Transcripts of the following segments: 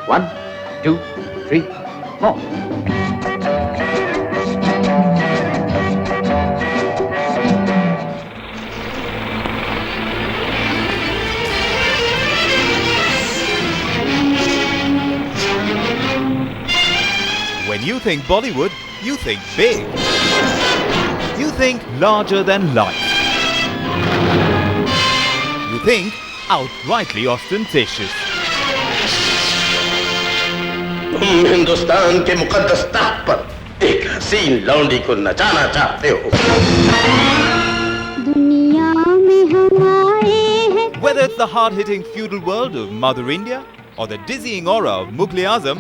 1, 2, 3, 4. When you think Bollywood, you think big. You think larger than life. You think outrightly ostentatious. तुम हिंदुस्तान के मुकद्दस तख्त पर एक हसीन लौंडी को नचाना चाहते हो। दुनिया में हम आए हैं। Whether it's the hard-hitting feudal world of Mother India or the dizzying aura of Mughal-e-Azam,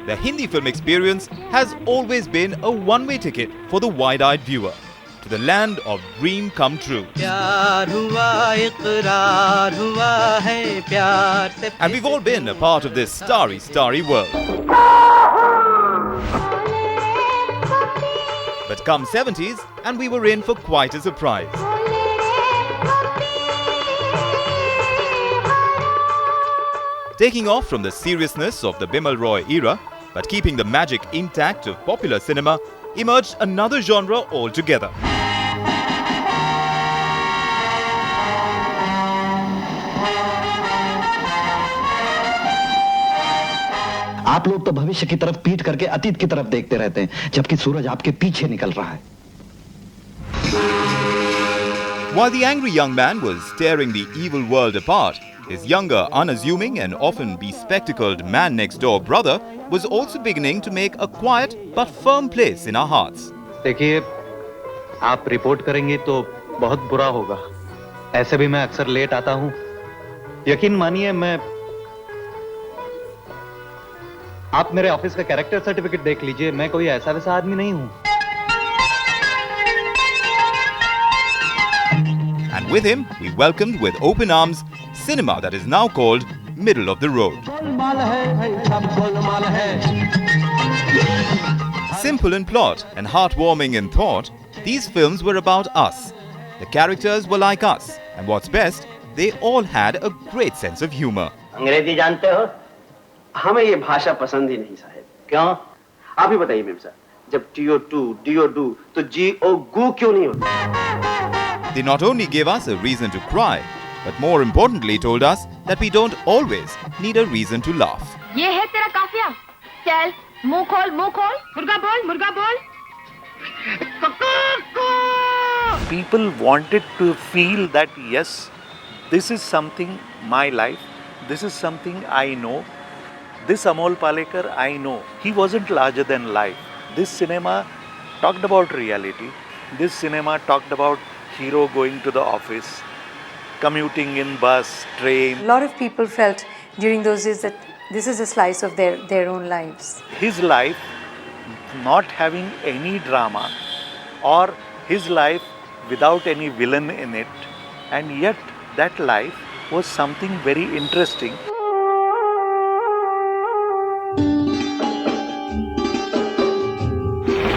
the Hindi film experience has always been a one-way ticket for the wide-eyed viewer to the land of dream come true. And we've all been a part of this starry world. But come 70s, and we were in for quite a surprise. Taking off from the seriousness of the Bimal Roy era, but keeping the magic intact of popular cinema, emerged another genre altogether. आप लोग तो भविष्य की तरफ पीठ करके अतीत की तरफ देखते रहते हैं, जबकि सूरज आपके पीछे निकल रहा है. While the angry young man was tearing the evil world apart, his younger, unassuming and often bespectacled man-next-door brother was also beginning to make a quiet but firm place in our hearts. देखिए, आप report करेंगी तो बहुत बुरा होगा. ऐसे भी मैं अक्सर लेट आता हूँ. यकीन मानिए आप मेरे ऑफिस का कैरेक्टर सर्टिफिकेट देख लीजिए. मैं कोई ऐसा वैसा आदमी नहीं हूँ. And with him, we welcomed with open arms cinema that is now called middle of the road. Simple in plot and heartwarming in thought, these films were about us. The characters were like us, and what's best, they all had a great sense of humor. अंग्रेजी जानते हो? हमें ये भाषा पसंद ही नहीं साहब. क्यों? आप ही बताइए मेम साहब. जब टीओ डू तो जीओ गू क्यों नहीं होता? They not only gave us a reason to cry, but more importantly told us that we don't always need a reason to laugh. ये है तेरा काफिया. चल, मुंह खोल, मुर्गा बोल. People wanted to feel that yes, this is something my life, this is something I know. This Amol Palekar I know. He wasn't larger than life. This cinema talked about reality. This cinema talked about hero going to the office, commuting in bus, train. A lot of people felt during those days that this is a slice of their own lives. His life not having any drama, or his life without any villain in it, and yet that life was something very interesting.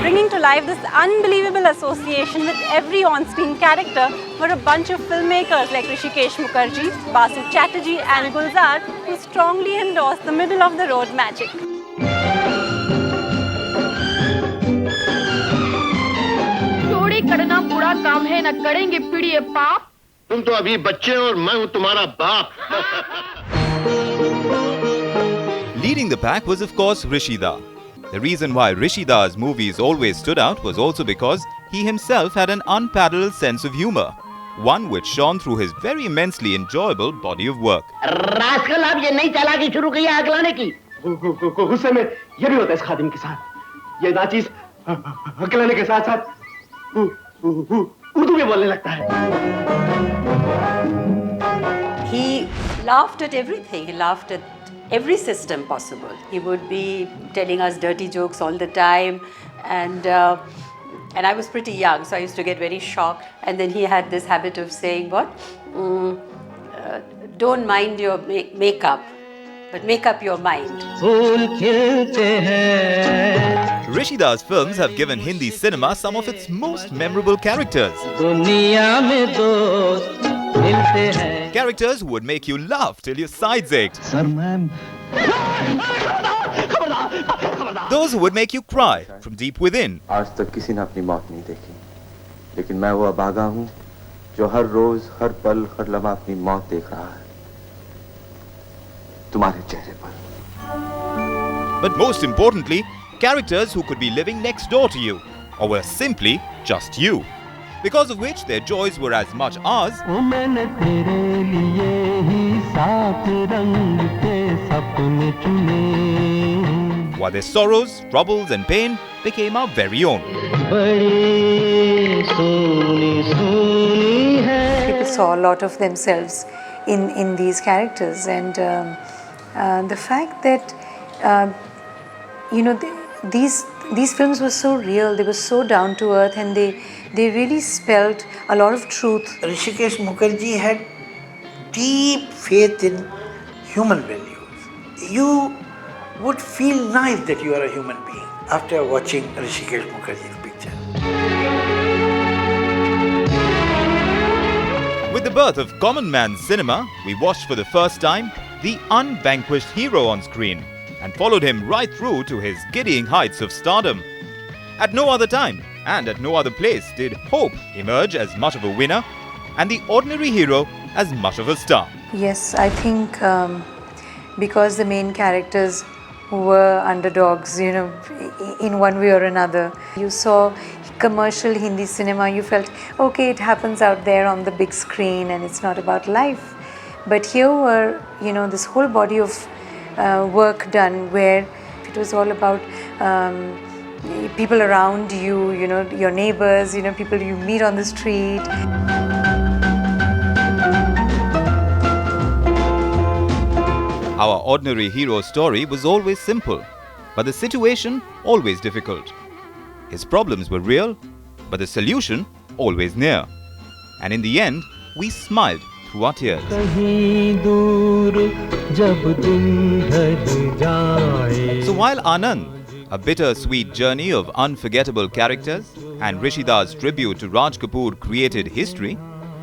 Bringing to life this unbelievable association with every on-screen character were a bunch of filmmakers like Hrishikesh Mukherjee, Basu Chatterjee and Gulzar, who strongly endorsed the middle-of-the-road magic. चोरी करना बुरा काम है, न करेंगे पीढ़ी पाप. तुम तो अभी बच्चे और मैं हूँ तुम्हारा बाप. Leading the pack was of course Rishida. The reason why Rishida's movies always stood out was also because he himself had an unparalleled sense of humor, one which shone through his very immensely enjoyable body of work. Rascal, आप ये नई चालाकी शुरू की है अगलाने की. गुस्से में ये भी होता है इस खादिम के साथ. ये नाचीज अगलाने के साथ साथ उर्दू में बोलने लगता है. He laughed at everything. He laughed at every system possible. He would be telling us dirty jokes all the time, and I was pretty young, so I used to get very shocked. And then he had this habit of saying, don't mind your makeup, but make up your mind. Rishida's films have given Hindi cinema some of its most memorable characters. Characters who would make you laugh till your sides ached. Sir मैं Those who would make you cry from deep within. आज तक किसी ने अपनी मौत नहीं देखी, लेकिन मैं वो अभागा हूँ जो हर रोज, हर पल, हर लम्हा अपनी मौत देख रहा है तुम्हारे चेहरे पर. But most importantly, characters who could be living next door to you, or were simply just you, because of which their joys were as much ours while their sorrows, troubles and pain became our very own. People saw a lot of themselves in these characters, and the fact that these films were so real, they were so down to earth, and they really spelled a lot of truth. Hrishikesh Mukherjee had deep faith in human values. You would feel nice that you are a human being after watching Hrishikesh Mukherjee's picture. With the birth of common man's cinema, we watched for the first time the unvanquished hero on screen and followed him right through to his giddying heights of stardom. At no other time and at no other place did hope emerge as much of a winner and the ordinary hero as much of a star. Yes, I think because the main characters were underdogs, in one way or another. You saw commercial Hindi cinema, you felt, okay, it happens out there on the big screen and it's not about life. But here were, this whole body of work done where it was all about people around you, your neighbors, people you meet on the street. Our ordinary hero story was always simple, but the situation always difficult. His problems were real, but the solution always near. And in the end, we smiled through our tears. So while Anand, a bittersweet journey of unforgettable characters, and Rishida's tribute to Raj Kapoor created history,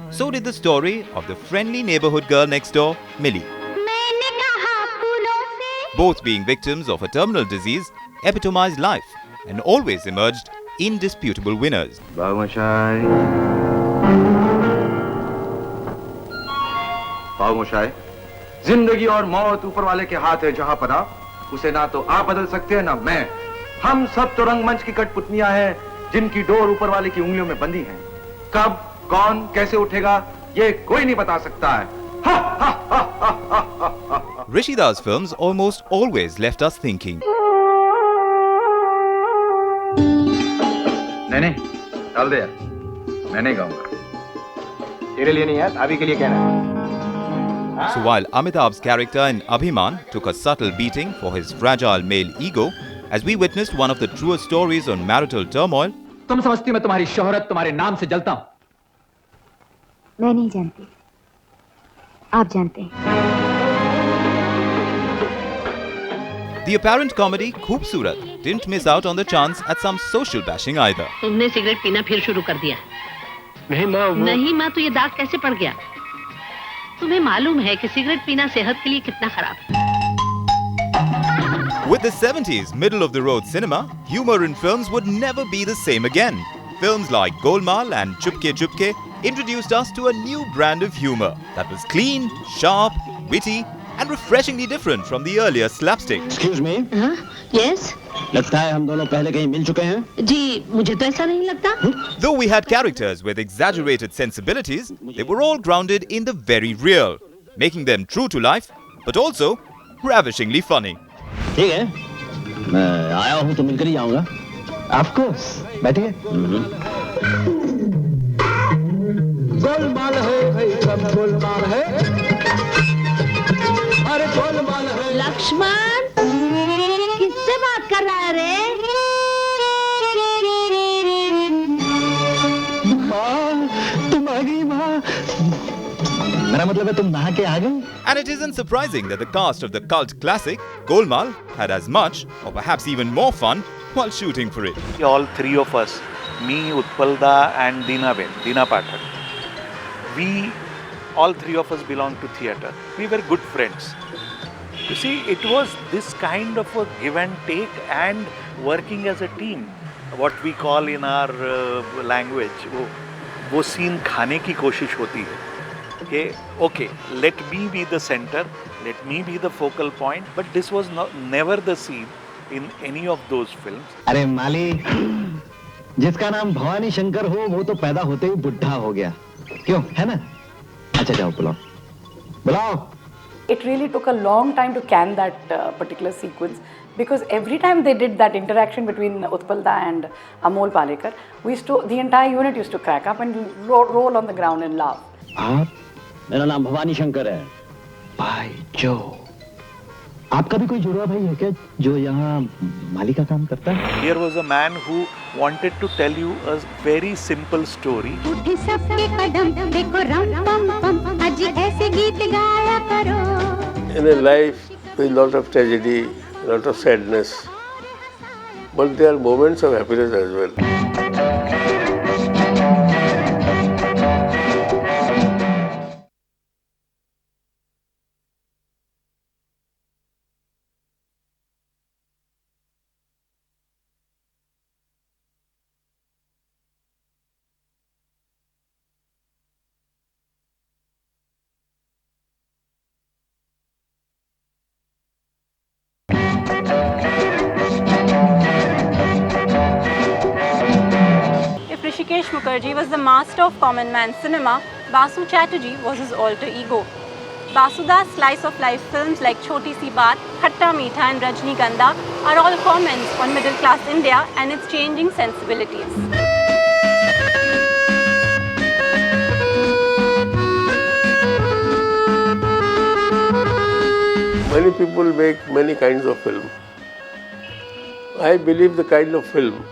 so did the story of the friendly neighborhood girl next door, Millie. Both being victims of a terminal disease, epitomized life and always emerged indisputable winners. बाबूमोशाय, जिंदगी और मौत ऊपर वाले के हाथ है जहां पना, उसे ना तो आप बदल सकते हैं ना मैं. हम सब तो रंगमंच की कठपुतलियां हैं जिनकी डोर ऊपर वाले की उंगलियों में बंधी है. कब, कौन, कैसे उठेगा, ये कोई नहीं बता सकता है. Rishida's films almost always left us thinking. नहीं, डाल दे यार. मैं नहीं गाऊंगा. तेरे लिए नहीं यार, अभी के लिए कहना है. So while Amitabh's character in Abhiman took a subtle beating for his fragile male ego, as we witnessed one of the truest stories on marital turmoil, तुम समझती हो मैं तुम्हारी शोहरत तुम्हारे नाम से जलता हूं? मैं नहीं जानती, आप जानते हैं. the apparent comedy Khoobsurat didn't miss out on the chance at some social bashing either. तुमने सिगरेट पीना फिर शुरू कर दिया. नहीं माँ, तो ये दाग कैसे पड़ गया? तुम्हें मालूम है कि सिगरेट पीना सेहत के लिए कितना खराब है. With the 70s middle-of-the-road cinema, humor in films would never be the same again. Films like Golmaal and Chupke Chupke introduced us to a new brand of humor that was clean, sharp, witty, and refreshingly different from the earlier slapstick. Excuse me? Yes? लगता है हम दोनों पहले कहीं मिल चुके हैं? जी, मुझे तो ऐसा नहीं लगता. Though we had characters with exaggerated sensibilities, they were all grounded in the very real, making them true to life, but also ravishingly funny. ठीक है, मैं आया हूँ तो मिलकर ही आऊँगा. Of course, बैठिए. गोलमाल है भाई, सब गोलमाल है. अरे गोलमाल है. लक्ष्मण, किससे बात कर रहा है रे? माँ, तुम आ गई माँ. मेरा मतलब है तुम नहा के आ गई. And it isn't surprising that the cast of the cult classic Golmaal had as much, or perhaps even more fun, while shooting for it. All three of us, me, Utpalda and Deena Pathak, all three of us belong to theatre. We were good friends. You see, it was this kind of a give and take and working as a team. What we call in our language, वो scene खाने की कोशिश होती है. Okay, let me be the center, let me be the focal point, but this was never the scene in any of those films. अरे माली, जिसका नाम भवानी शंकर हो वो तो पैदा होते ही बुढ़ा हो गया, क्यों, है ना? अच्छा जाओ बुलाओ. It really took a long time to can that particular sequence, because every time they did that interaction between Utpal Da and Amol Palekar, the entire unit used to crack up and roll on the ground and laugh. मेरा नाम भवानी शंकर है. भाई जो आपका भी कोई जुड़वा भाई है क्या जो यहाँ माली का काम करता है? Here was a man who wanted to tell you a very simple story. उठे सबके कदम देखो रम पम पम आज ऐसे गीत गाया करो. In a life with a lot of tragedy, a lot of sadness, but there are moments of happiness as well. Hrishikesh Mukherjee was the master of common man cinema, Basu Chatterjee was his alter ego. Basuda's slice of life films like Choti Si Baat, Khatta Meetha and Rajnigandha are all comments on middle class India and its changing sensibilities. Many people make many kinds of film. I believe the kind of film,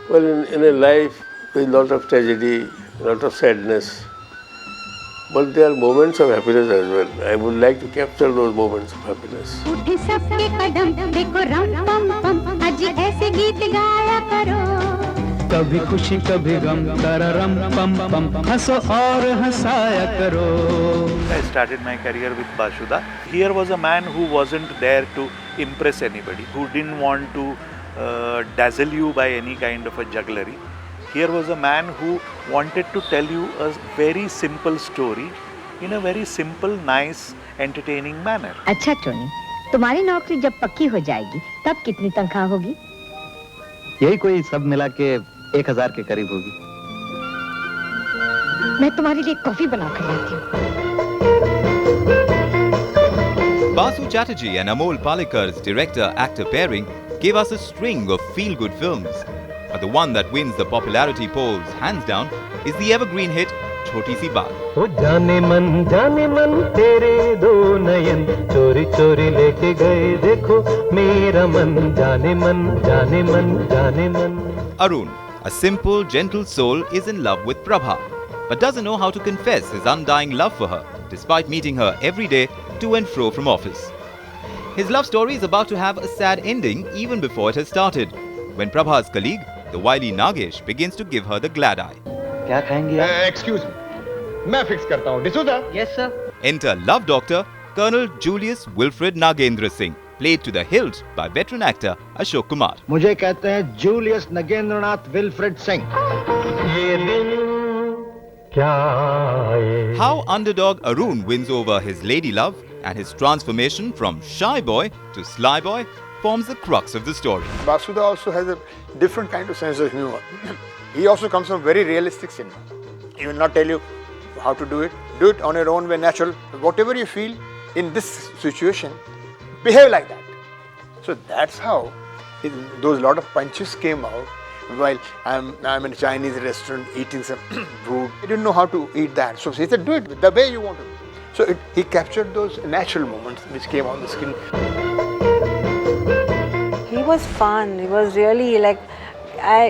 well, in a life with a lot of tragedy, a lot of sadness, but there are moments of happiness as well. I would like to capture those moments of happiness. उठे सबके कदम देखो रम पम पम आज ऐसे गीत गाया करो. कभी खुशी कभी गम तररम पम पम हंसो और हंसाया करो. I started my career with Basuda. Here was a man who wasn't there to impress anybody, who didn't want to dazzle you by any kind of a jugglery. Here was a man who wanted to tell you a very simple story in a very simple, nice, entertaining manner. अच्छा Tony, तुम्हारी नौकरी जब पक्की हो जाएगी, तब कितनी तनख्वाह होगी? यही कोई सब मिला के 1000 के करीब होगी. मैं तुम्हारे लिए कॉफी बना कर लाती हूँ. Basu Chatterjee and Amol Palekar's director-actor pairing gave us a string of feel-good films. But the one that wins the popularity polls hands down is the evergreen hit Choti Si Baat. ओ जाने मन तेरे दो नयन चोरी चोरी लेके गए देखो मेरा मन जाने मन. Arun, a simple, gentle soul, is in love with Prabha, but doesn't know how to confess his undying love for her, despite meeting her every day to and fro from office. His love story is about to have a sad ending even before it has started, when Prabha's colleague, the wily Nagesh, begins to give her the glad eye. क्या खाएंगे आप? Excuse me, मैं fix करता हूँ. D'Souza? Yes, sir. Enter Love Doctor, Colonel Julius Wilfred Nagendra Singh, played to the hilt by veteran actor Ashok Kumar. मुझे कहते हैं Julius Nagendranath Wilfred Singh. ये दिन क्या आए. How underdog Arun wins over his lady love and his transformation from shy boy to sly boy forms the crux of the story. Basuda also has a different kind of sense of humor. He also comes from very realistic cinema. He will not tell you how to do it. Do it on your own way, natural. Whatever you feel in this situation, behave like that. So that's how those lot of punches came out. While I'm in a Chinese restaurant eating some food, I didn't know how to eat that. So he said, do it the way you want to. So he captured those natural moments which came on the screen. He was fun. He was really like,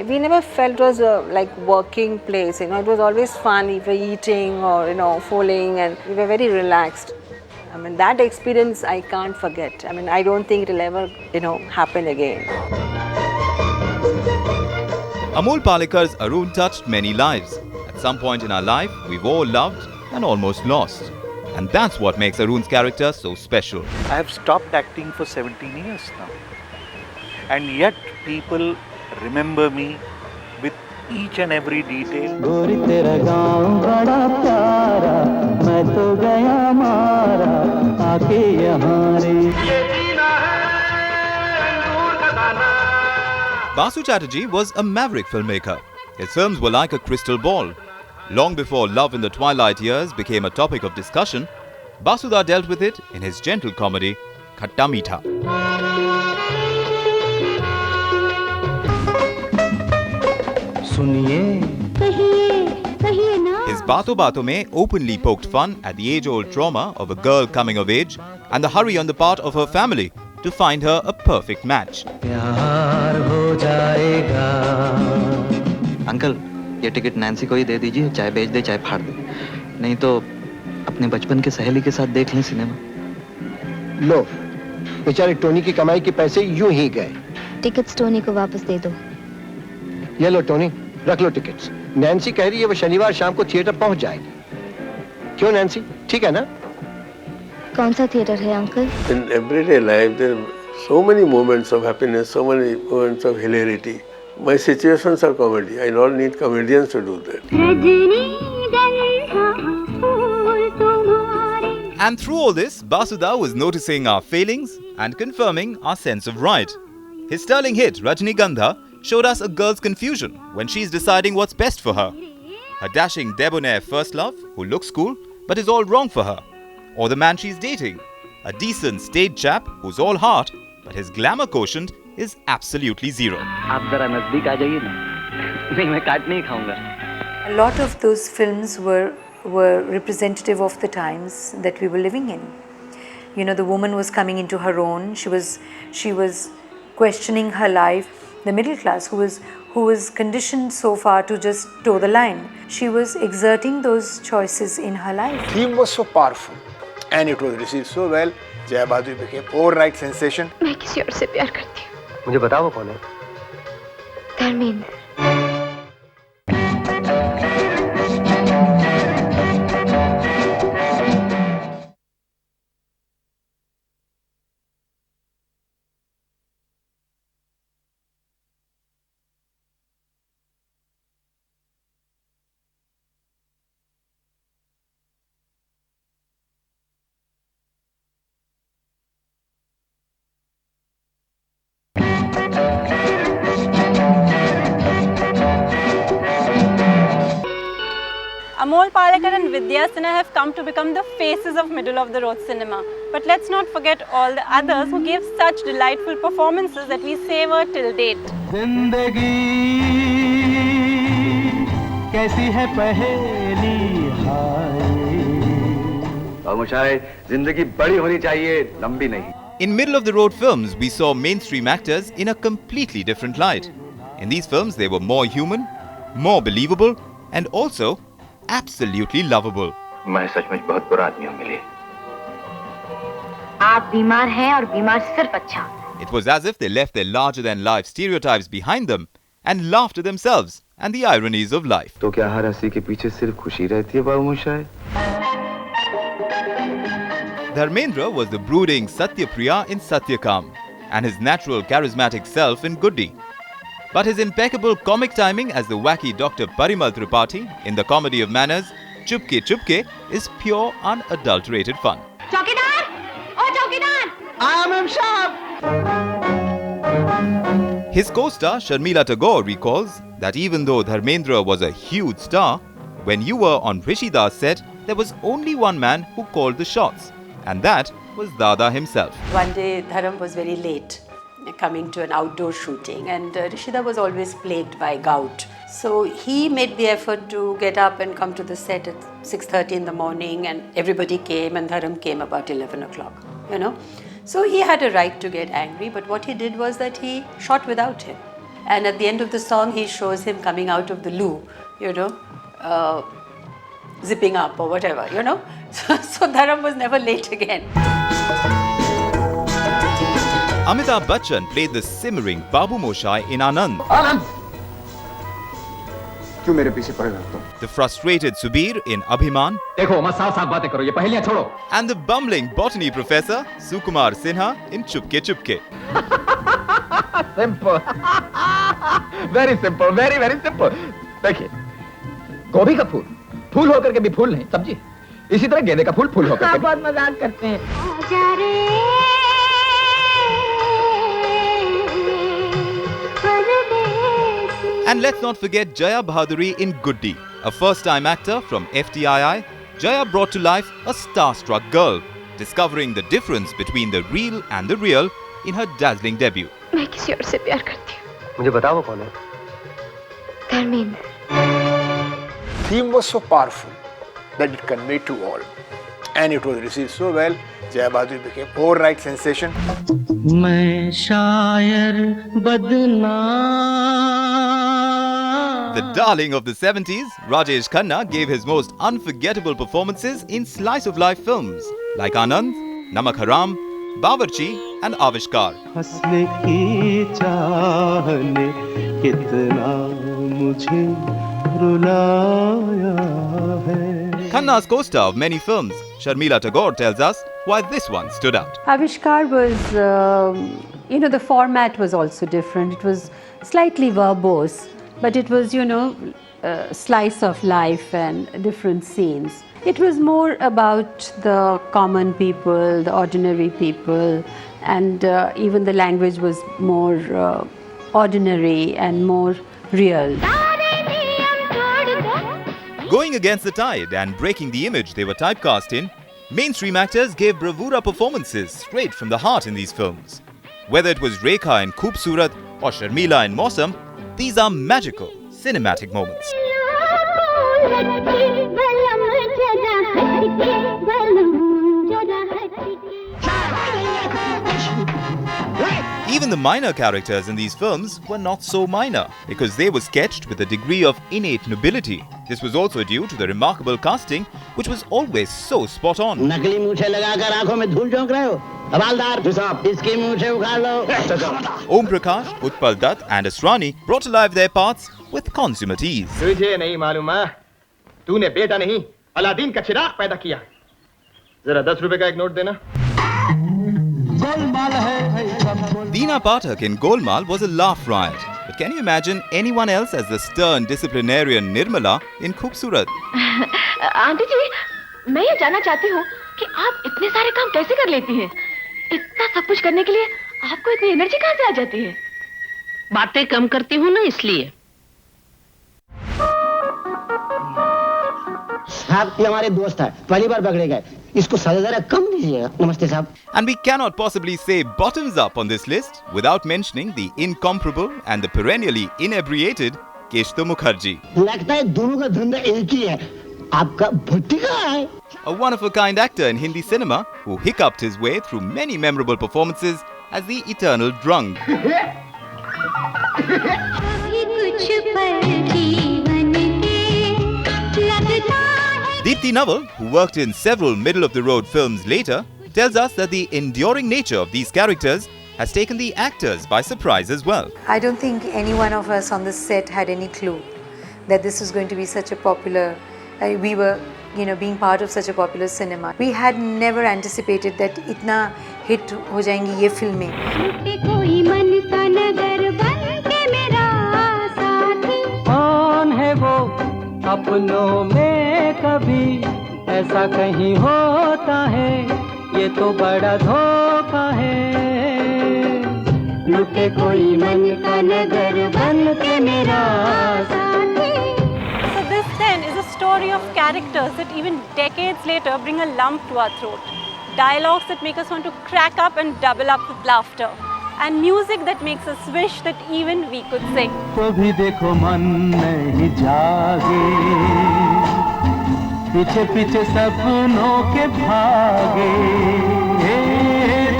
we never felt it was a like working place. You know, it was always fun. We were eating or fooling, and we were very relaxed. I mean, that experience I can't forget. I mean, I don't think it'll ever happen again. Amol Palekar's Arun touched many lives. At some point in our life, we've all loved and almost lost. And that's what makes Arun's character so special. I have stopped acting for 17 years now. And yet people remember me with each and every detail. गोरी तेरा गाँव बड़ा प्यारा, मैं तो गया मारा, आके यहाँ रे। Basu Chatterjee was a maverick filmmaker. His films were like a crystal ball. Long before love in the twilight years became a topic of discussion, Basuda dealt with it in his gentle comedy, Khatta Meetha. His Baaton Baaton Mein openly poked fun at the age-old trauma of a girl coming of age and the hurry on the part of her family to find her a perfect match. Uncle, ये ticket Nancy को ही दे दीजिए, चाहे बेच दे चाहे फाड़ दे, नहीं तो अपने बचपन के सहेली के साथ देख लें सिनेमा। लो, बेचारे टोनी की कमाई के पैसे यूं ही गए। टिकट्स टोनी को वापस दे दो। ये लो टोनी, रख लो टिकट्स। नैन्सी कह रही है वो शनिवार शाम को थिएटर पहुंच जाएगी। क्यों नैन्सी, ठीक है ना? कौन सा थिएटर है uncle? In everyday life there are so many moments of happiness, so many moments of hilarity. My situations are comedy. I don't need comedians to do that. And through all this, Basuda was noticing our failings and confirming our sense of right. His sterling hit, Rajnigandha, showed us a girl's confusion when she's deciding what's best for her. Her dashing debonair first love, who looks cool but is all wrong for her. Or the man she's dating, a decent staid chap who's all heart but his glamour quotient is absolutely zero. आप जरा नजदीक आ जाइए ना, नहीं मैं काट नहीं खाऊंगा। A lot of those films were representative of the times that we were living in. You know, the woman was coming into her own. She was questioning her life. The middle class, who was conditioned so far to just toe the line, she was exerting those choices in her life. Theme was so powerful, and it was received so well. Jaya Bahadur became overnight sensation. मैं किसी और से प्यार करती हूँ। मुझे बताओ वो कौन है? Dharmendra. Amol Palekar and Vidya Sinha have come to become the faces of middle-of-the-road cinema. But let's not forget all the others who gave such delightful performances that we savor till date. जिंदगी कैसी है पहेली हाय। खामोशाई, जिंदगी बड़ी होनी चाहिए, लंबी नहीं। In middle-of-the-road films, we saw mainstream actors in a completely different light. In these films, they were more human, more believable, and also absolutely lovable. मैं सचमुच बहुत बुरा आदमी हूँ मिली। आप बीमार हैं और बीमार सिर्फ अच्छा। It was as if they left their larger-than-life stereotypes behind them and laughed at themselves and the ironies of life. तो क्या हर हंसी के पीछे सिर्फ खुशी रहती है बाबूमोशाई? Dharmendra was the brooding Satyapriya in Satyakam and his natural charismatic self in Guddi. But his impeccable comic timing as the wacky Dr. Parimal Tripathi in the comedy of manners, Chupke Chupke, is pure unadulterated fun. चौकीदार, ओ चौकीदार, I am Shab. His co-star Sharmila Tagore recalls that even though Dharmendra was a huge star, when you were on Rishi Das set, there was only one man who called the shots, and that was Dada himself. One day Dharam was very late coming to an outdoor shooting, and Rishida was always plagued by gout. So he made the effort to get up and come to the set at 6:30 in the morning, and everybody came, and Dharam came about 11 o'clock, you know. So he had a right to get angry, but what he did was that he shot without him. And at the end of the song, he shows him coming out of the loo, you know, zipping up or whatever, you know. So Dharam was never late again. Amitabh Bachchan played the simmering Babu Moshai in Anand. Anand! क्यों मेरे पीछे पड़े रहते हो? The frustrated Subir in Abhiman. देखो मत साफ-साफ बातें करो, ये पहेलियां छोड़ो. And the bumbling botany professor Sukumar Sinha in Chupke Chupke. Simple. Very simple, very very simple. देखिए, गोभी का फूल फूल होकर के भी फूल नहीं, समझी? इसी तरह गेंदे का फूल फूल होकर के. बहुत मजाक करते हैं. And let's not forget Jaya Bahaduri in Guddi, a first-time actor from FTII. Jaya brought to life a star-struck girl, discovering the difference between the real and the real in her dazzling debut. मैं किसी और से प्यार करती हूँ. मुझे बताओ वो कौन है? Dharmendra. Theme was so powerful that it conveyed to all, and it was received so well. Jaya Bahaduri became overnight sensation. मैं शायर बदनाम. The darling of the 70s, Rajesh Khanna gave his most unforgettable performances in slice-of-life films like Anand, Namak Haram, Bawarchi and Avishkar. हंसने की चाह ने कितना मुझे रुलाया है. Khanna's co-star of many films, Sharmila Tagore tells us why this one stood out. Avishkar was, the format was also different. It was slightly verbose, but it was, a slice of life and different scenes. It was more about the common people, the ordinary people, and even the language was more ordinary and more real. Going against the tide and breaking the image they were typecast in, mainstream actors gave bravura performances straight from the heart in these films. Whether it was Rekha in Khoobsurat or Sharmila in Mausam, these are magical, cinematic moments. Even the minor characters in these films were not so minor because they were sketched with a degree of innate nobility. This was also due to the remarkable casting, which was always so spot on. नकली मूछें लगाकर आंखों में धूल झोंक रहे हो? हवालदार साहब, इसकी मूछें उखाड़ लो. Om Prakash, Utpal Dutt and Asrani brought to life their parts with consummate ease. तुझे नहीं मालूम है, तूने बेटा नहीं, अलादीन का चिराग पैदा किया. जरा 10 रुपए का एक नोट देना. Deena Pathak in Golmaal was a laugh riot. But can you imagine anyone else as the stern disciplinarian Nirmala in Khoobsurat? Aunty ji, मैं ये जानना चाहती हूँ कि आप इतने सारे काम कैसे कर लेती हैं? इतना सब कुछ करने के लिए आपको इतनी एनर्जी कहाँ से आ जाती है? बातें कम करती हूँ ना इसलिए. साहब ये हमारे दोस्त है, पहली बार पकड़े गए. इसको सजा जरा कम दीजिएगा. नमस्ते साहब. And we cannot possibly say bottoms up on this list without mentioning the incomparable and the perennially inebriated Keshto Mukherjee. लगता है दोनों का धंधा एक ही है. आपका भुट्टी कहाँ है? A one-of-a-kind actor in Hindi cinema who hiccuped his way through many memorable performances as the eternal drunk. Deepti Naval, who worked in several middle-of-the-road films later, tells us that the enduring nature of these characters has taken the actors by surprise as well. I don't think any one of us on the set had any clue that this was going to be such a popular, we were, being part of such a popular cinema. We had never anticipated that itna hit ho jayengi ye filmein. कौन है वो अपनों में कभी ऐसा कहीं होता है, ये तो बड़ा धोखा है. लुटे कोई मन का नगर बन के मेरा साथी. So this then is a story of characters that even decades later bring a lump to our throat. Dialogues that make us want to crack up and double up with laughter. And music that makes us wish that even we could sing. तो भी देखो मन नहीं जागे, पीछे पीछे सपनों के भागे.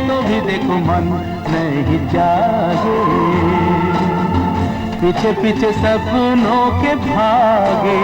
तो भी देखो मन नहीं जागे, पीछे पीछे सपनों के भागे.